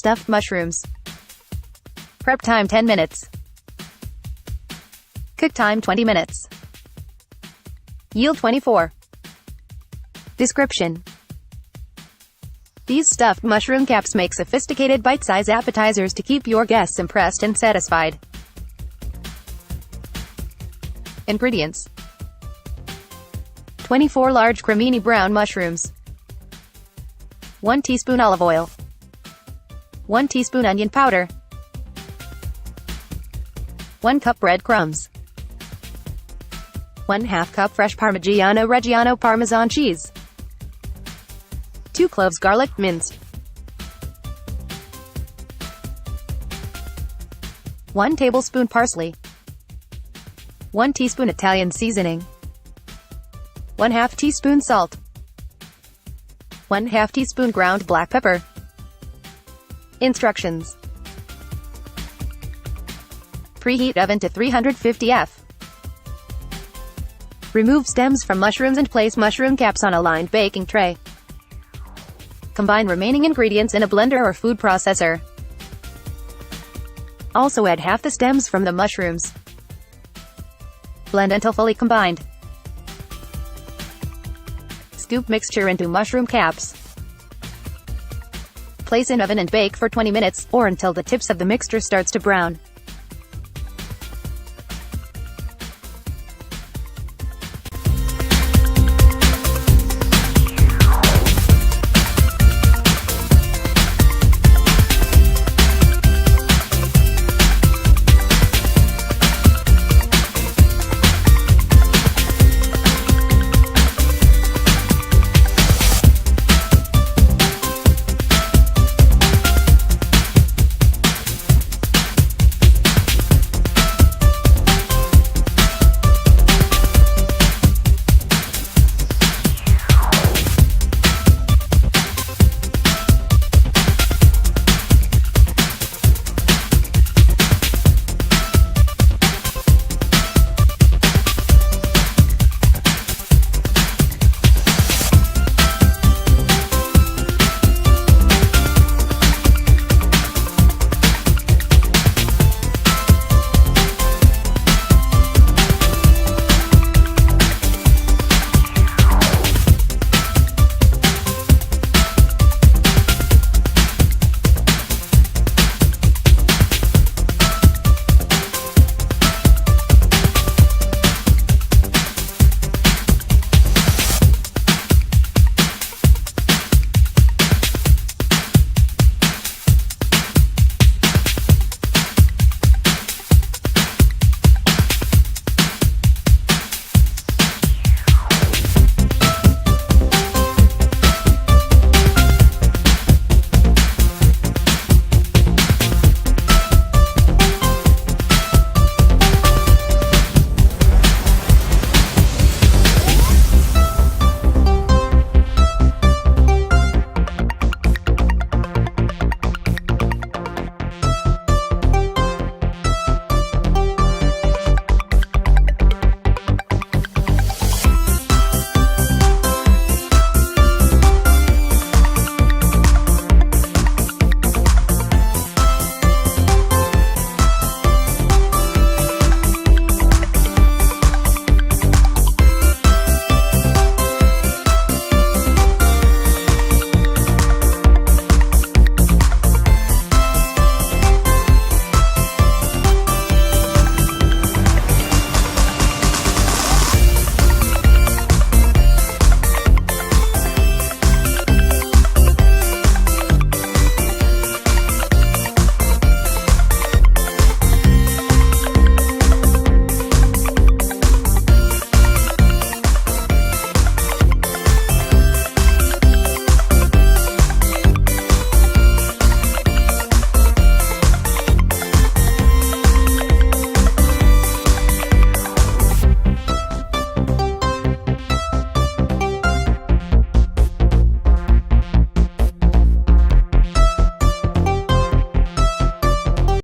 stuffed mushrooms. Prep time 10 minutes. Cook time 20 minutes. Yield 24. Description: these stuffed mushroom caps make sophisticated bite-sized appetizers to keep your guests impressed and satisfied. Ingredients: 24 large cremini brown mushrooms, 1 teaspoon olive oil, 1 teaspoon onion powder, 1 cup breadcrumbs, 1/2 cup fresh Parmigiano Reggiano Parmesan cheese, 2 cloves garlic minced, 1 tablespoon parsley, 1 teaspoon Italian seasoning, 1/2 teaspoon salt, 1/2 teaspoon ground black pepper. Instructions: preheat oven to 350 F. Remove stems from mushrooms and place mushroom caps on a lined baking tray. Combine remaining ingredients in a blender or food processor. Also add half the stems from the mushrooms. Blend until fully combined. Scoop mixture into mushroom caps. Place in oven and bake for 20 minutes, or until the tips of the mixture starts to brown.